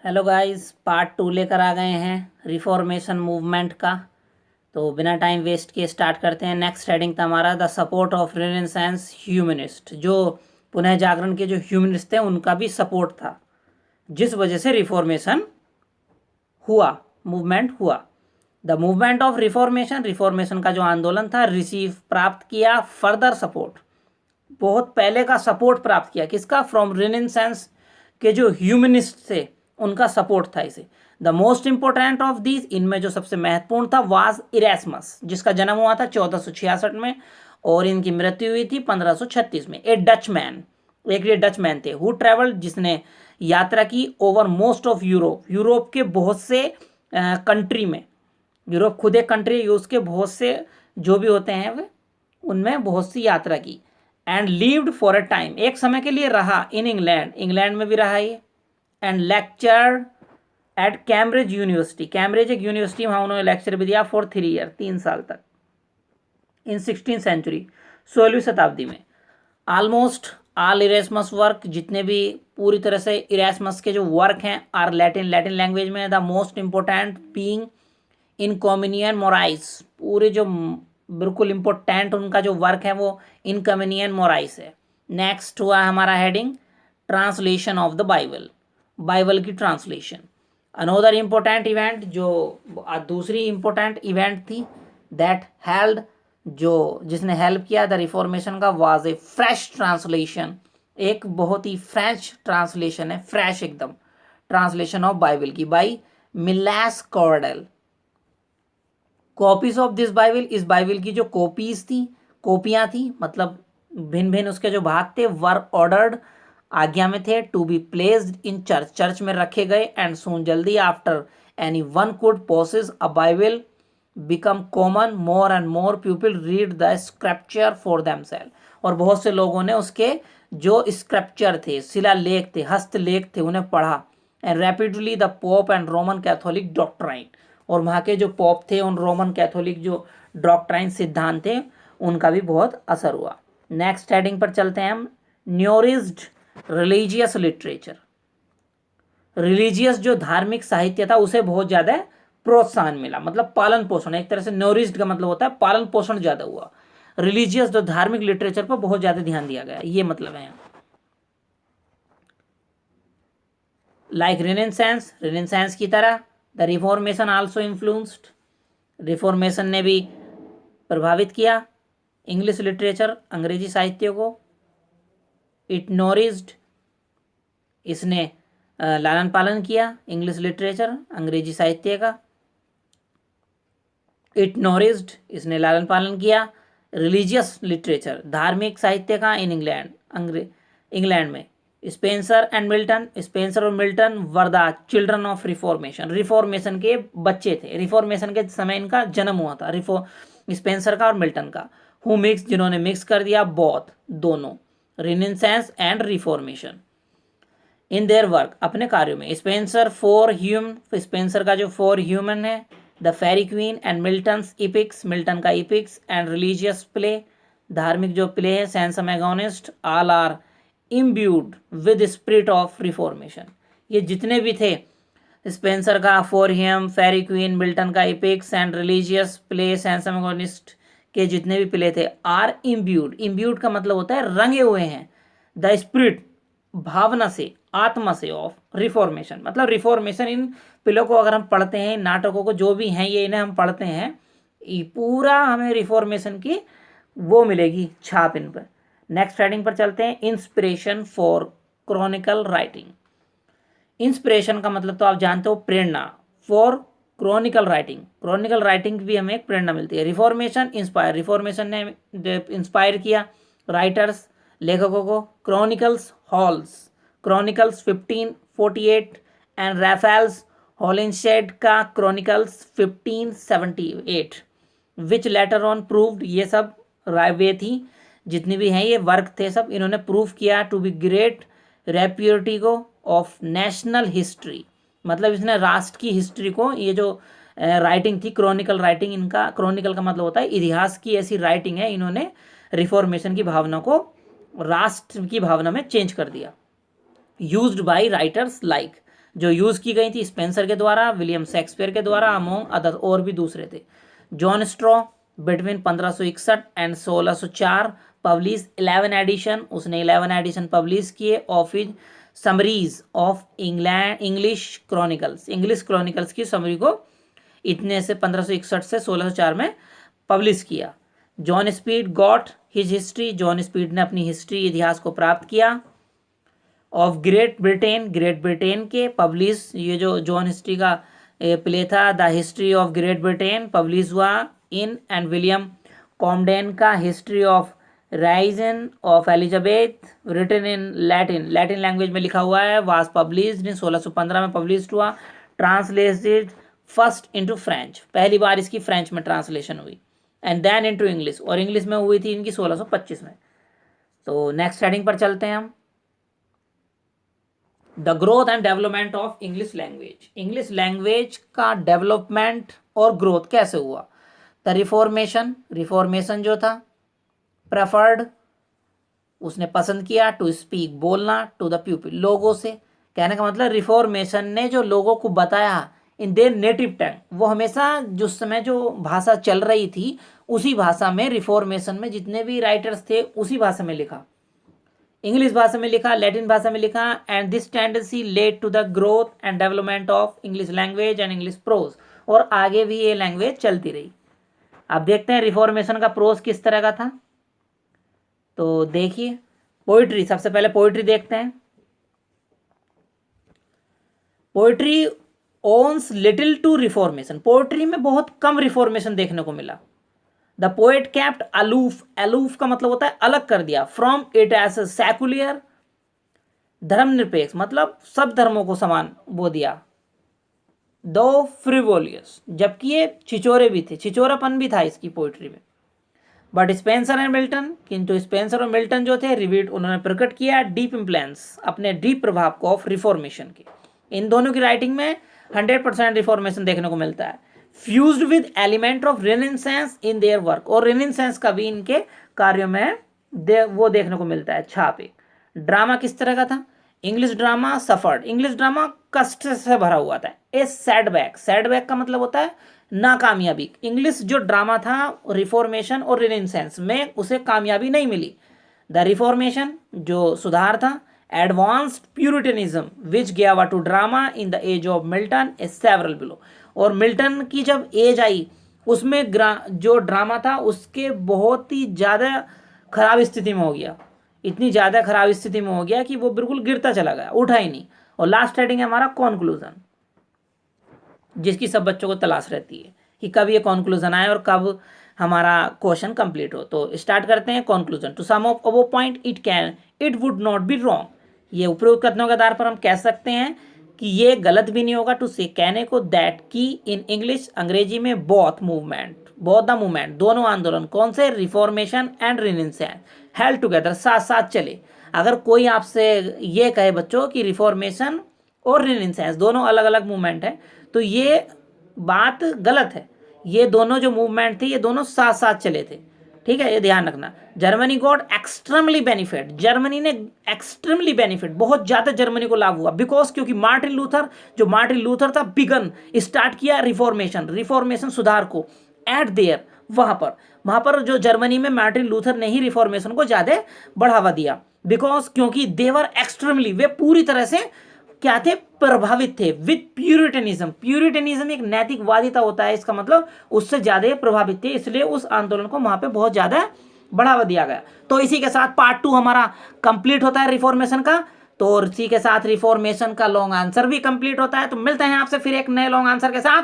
Hello guys, part 2 लेकर आ गए हैं रिफॉर्मेशन मूवमेंट का। तो बिना टाइम वेस्ट किए स्टार्ट करते हैं। नेक्स्ट हेडिंग था हमारा the support of renaissance humanist. जो पुनः जागरण के जो ह्यूमनिस्ट थे उनका भी सपोर्ट था, जिस वजह से रिफॉर्मेशन हुआ, मूवमेंट हुआ। The movement of reformation, reformation का जो आंदोलन था, रिसीव प्राप्त किया फर्दर सपोर्ट, बहुत पहले का सपोर्ट प्राप्त किया। किसका? फ्रॉम रेनेसांस के जो ह्यूमनिस्ट थे उनका सपोर्ट था इसे। The most important of these, इनमें जो सबसे महत्वपूर्ण था, वाज इरेस्मस, जिसका जन्म हुआ था 1466 में और इनकी मृत्यु हुई थी 1536 में। ए डच मैन, एक ये डच मैन थे, हु ट्रेवल, जिसने यात्रा की over most of Europe, Europe के बहुत से कंट्री में। यूरोप खुद एक कंट्री है, उसके बहुत से जो भी होते हैं वे, उनमें बहुत सी यात्रा की। And lived for a time, एक समय के लिए रहा इन इंग्लैंड, इंग्लैंड में भी रहा ये। And lecture at Cambridge university, Cambridge एक यूनिवर्सिटी, वहाँ उन्होंने लेक्चर भी दिया फॉर 3 ईयर, 3 साल तक। इन 16th सेंचुरी, 16वीं शताब्दी में। ऑलमोस्ट ऑल इरेस्मस वर्क, जितने भी पूरी तरह से इरेस्मस के जो वर्क हैं, आर लैटिन, लैटिन लैंग्वेज में। The most important being in communion morais, पूरे जो बिल्कुल इंपोर्टेंट उनका जो वर्क है वो इन कम्युनियन मोराइस है। नेक्स्ट हुआ हमारा heading translation of the Bible, Bible की ट्रांसलेशन। अनोदर इंपॉर्टेंट इवेंट, जो दूसरी इंपॉर्टेंट इवेंट थी दैट हेल्ड, जो जिसने हेल्प किया द रिफॉर्मेशन का, वाज ए फ्रेश ट्रांसलेशन, एक बहुत ही फ्रेश ट्रांसलेशन है, फ्रेश एकदम ट्रांसलेशन ऑफ बाइबल की, by Miles Coverdale. Copies of this Bible, इस बाइबल की जो कॉपीज थी, कॉपियां थी, मतलब भिन्न भिन्न उसके जो भाग थे, वर ऑर्डर्ड, आज्ञा में थे, to be placed in church, church में रखे गए। एंड सून, जल्दी after anyone could possess a Bible become common, more and more people read the scripture for themselves, और बहुत से लोगों ने उसके जो स्क्रिप्चर थे, शिलालेख थे, हस्तलेख थे, उन्हें पढ़ा। And rapidly the pope and Roman Catholic doctrine, और वहाँ के जो पॉप थे, उन रोमन कैथोलिक जो डॉक्ट्राइन सिद्धांत थे, उनका भी बहुत असर हुआ। नेक्स्ट हेडिंग पर चलते हैं हम, न्यूरिज्ड रिलीजियस लिटरेचर। रिलीजियस जो धार्मिक साहित्य था उसे बहुत ज़्यादा प्रोत्साहन मिला, मतलब पालन पोषण, एक तरह से न्यूरिज्ड का मतलब होता है पालन पोषण ज़्यादा हुआ। रिलीजियस जो धार्मिक लिटरेचर पर बहुत ज़्यादा ध्यान दिया गया, ये मतलब है। लाइक रेनेसांस, रेनेसांस की तरह the reformation also influenced, reformation ने भी प्रभावित किया इंग्लिश लिटरेचर, अंग्रेजी साहित्य को। इट नॉरिज्ड, इसने लालन पालन किया इंग्लिश लिटरेचर, अंग्रेजी साहित्य का। इट नॉरिज्ड, इसने लालन पालन किया रिलीजियस लिटरेचर, धार्मिक साहित्य का, इन इंग्लैंड, इंग्लैंड में। स्पेंसर एंड मिल्टन, स्पेंसर और Milton were the children of reformation, reformation के बच्चे थे, रिफॉर्मेशन के समय इनका जन्म हुआ था, स्पेंसर का और मिल्टन का। हु मिक्स, जिन्होंने मिक्स कर दिया बोथ, दोनों, renaissance and reformation in their work, अपने कार्यों में। स्पेंसर फॉर ह्यूमन, स्पेंसर का जो फॉर ह्यूमन है, the fairy queen and Milton's epics, Milton का इपिक्स, एंड रिलीजियस प्ले, धार्मिक जो प्ले है, Samson agonist, all are imbued with spirit of reformation. ये जितने भी थे, स्पेंसर का for Hume, fairy queen, Milton का epics and religious play, Samson agonist के जितने भी प्ले थे, आर इम्ब्यूड, इम्ब्यूड का मतलब होता है रंगे हुए हैं, द स्पिरिट, भावना से, आत्मा से, ऑफ रिफॉर्मेशन, मतलब रिफॉर्मेशन। इन प्लेयों को अगर हम पढ़ते हैं, नाटकों को जो भी हैं ये, इन्हें हम पढ़ते हैं, ये पूरा हमें रिफॉर्मेशन की वो मिलेगी छाप इन पर। नेक्स्ट हेडिंग पर चलते हैं, inspiration for chronicle writing. Inspiration का मतलब तो आप जानते हो प्रेरणा, for chronicle writing, chronicle writing भी हमें एक प्रेरणा मिलती है। रिफॉर्मेशन इंस्पायर, रिफॉर्मेशन ने इंस्पायर किया राइटर्स, लेखकों को। Chronicles Hall's, chronicles 1548 and Raphael's Holinshed का chronicles 1578, which later on proved, ये सब वे थी, जितनी भी हैं ये वर्क थे सब, इन्होंने प्रूव किया टू बी ग्रेट रेप्यूटी को ऑफ नेशनल हिस्ट्री, मतलब इसने राष्ट्र की हिस्ट्री को, ये जो राइटिंग थी क्रॉनिकल राइटिंग, इनका क्रॉनिकल का मतलब होता है इतिहास की ऐसी राइटिंग है, इन्होंने रिफॉर्मेशन की भावना को राष्ट्र की भावना में चेंज कर दिया। यूज्ड बाय राइटर्स लाइक, जो यूज़ की गई थी स्पेंसर के द्वारा, विलियम शेक्सपियर के द्वारा, अमोंग अदर और भी दूसरे थे। John Stow between 1561 and 1604 publish 11 edition, उसने 11 एडिशन पब्लिश किए of his summaries of English chronicles, English chronicles की समरी को इतने से 1561 से 1604 में पब्लिश किया। John Speed got his history, John Speed ने अपनी हिस्ट्री इतिहास को प्राप्त किया of Great Britain, Great Britain के पब्लिश, ये जो जॉन हिस्ट्री का प्ले था the history of Great Britain publish हुआ इन, एंड विलियम कॉम्डेन का history of reign of Elizabeth written in Latin, Latin language में लिखा हुआ है, वाज पब्लिश्ड इन 1615 में पब्लिश हुआ, ट्रांसलेटेड फर्स्ट इनटू फ्रेंच, पहली बार इसकी फ्रेंच में ट्रांसलेशन हुई, एंड देन इनटू इंग्लिश, और इंग्लिश में हुई थी इनकी 1625 में। तो नेक्स्ट हेडिंग पर चलते हैं हम, the growth and development of English language, English language का डेवलपमेंट और ग्रोथ कैसे हुआ। द रिफॉर्मेशन, रिफॉर्मेशन जो था, प्रेफर्ड उसने पसंद किया, टू स्पीक बोलना, टू द पीपल लोगों से, कहने का मतलब रिफॉर्मेशन ने जो लोगों को बताया इन देयर नेटिव टंग, वो हमेशा जिस समय जो भाषा चल रही थी उसी भाषा में, रिफॉर्मेशन में जितने भी राइटर्स थे उसी भाषा में लिखा, इंग्लिश भाषा में लिखा, लैटिन भाषा में लिखा, and this tendency led to the growth and development of English language and English prose, और आगे भी ये लैंग्वेज चलती रही। अब देखते हैं रिफॉर्मेशन का प्रोज किस तरह का था। तो देखिए पोइट्री, सबसे पहले पोइट्री देखते हैं। Poetry owes little to reformation, poetry में बहुत कम रिफॉर्मेशन देखने को मिला। The poet kept aloof, aloof का मतलब होता है अलग कर दिया, फ्रॉम इट एज सेकुलर, धर्मनिरपेक्ष मतलब सब धर्मों को समान वो दिया, दो फ्रिवोलियस, जबकि ये छिचोरे भी थे, छिचोरापन भी था इसकी पोइट्री में। बट स्पेंसर एंड मिल्टन, किंतु स्पेंसर और मिल्टन जो थे रिवीट, उन्होंने प्रकट किया डीप इन्फ्लुएंस, अपने डीप प्रभाव को ऑफ रिफॉर्मेशन के। इन दोनों की राइटिंग में 100% रिफॉर्मेशन देखने को मिलता है। Fused with element of renaissance in their work, और रेनेसांस का भी इनके कार्यों में वो देखने को मिलता है छाप। एक ड्रामा किस तरह का था, English drama suffered, English drama कष्ट से भरा हुआ था। ए सेटबैक, सेटबैक का मतलब होता है नाकामयाबी, इंग्लिश जो ड्रामा था रिफॉर्मेशन और रेनेसांस में उसे कामयाबी नहीं मिली। द रिफॉर्मेशन जो सुधार था, एडवांस्ड प्यूरिटनिज्म विच गया to drama in the age of Milton a several below, और मिल्टन की जब एज आई उसमें जो ड्रामा था उसके बहुत ही ज़्यादा खराब स्थिति में हो गया, इतनी ज़्यादा खराब स्थिति में हो गया कि वो बिल्कुल गिरता चला गया, उठा ही नहीं। और लास्ट हेडिंग है हमारा कॉन्क्लूजन, जिसकी सब बच्चों को तलाश रहती है कि कब ये कॉन्क्लूजन आए और कब हमारा क्वेश्चन कंप्लीट हो। तो स्टार्ट करते हैं कॉन्क्लूजन। टू सम ऑफ वो point it would not be wrong, ये उपरोक्त कथनों के आधार पर हम कह सकते हैं कि ये गलत भी नहीं होगा टू से कहने को दैट की इन इंग्लिश, अंग्रेजी में बोथ द मूवमेंट दोनों आंदोलन कौन से, reformation and renaissance held together, साथ साथ चले। अगर कोई आपसे ये कहे बच्चों कि रिफॉर्मेशन और रेनेसांस दोनों अलग अलग मूवमेंट है, तो ये बात गलत है। ये दोनों जो मूवमेंट थे ये दोनों साथ साथ चले थे, ठीक है, ये ध्यान रखना। Germany got extremely benefit, Germany ने एक्सट्रीमली बेनिफिट, बहुत ज़्यादा जर्मनी को लाभ हुआ, बिकॉज क्योंकि मार्टिन लूथर था बिगन स्टार्ट किया रिफॉर्मेशन सुधार को एट देयर, वहाँ पर जो जर्मनी में मार्टिन लूथर ने ही रिफॉर्मेशन को ज़्यादा बढ़ावा दिया, बिकॉज क्योंकि देवर एक्सट्रीमली, वे पूरी तरह से क्या थे, प्रभावित थे विद प्यूरिटनिज्म, प्यूरिटनिज्म एक नैतिकवादिता होता है, इसका मतलब उससे ज्यादा प्रभावित थे, इसलिए उस आंदोलन को वहां पे बहुत ज्यादा बढ़ावा दिया गया। तो इसी के साथ पार्ट 2 हमारा कंप्लीट होता है रिफॉर्मेशन का, तो इसी के साथ रिफॉर्मेशन का लॉन्ग आंसर भी कंप्लीट होता है। तो मिलते हैं आपसे फिर एक नए लॉन्ग आंसर के साथ।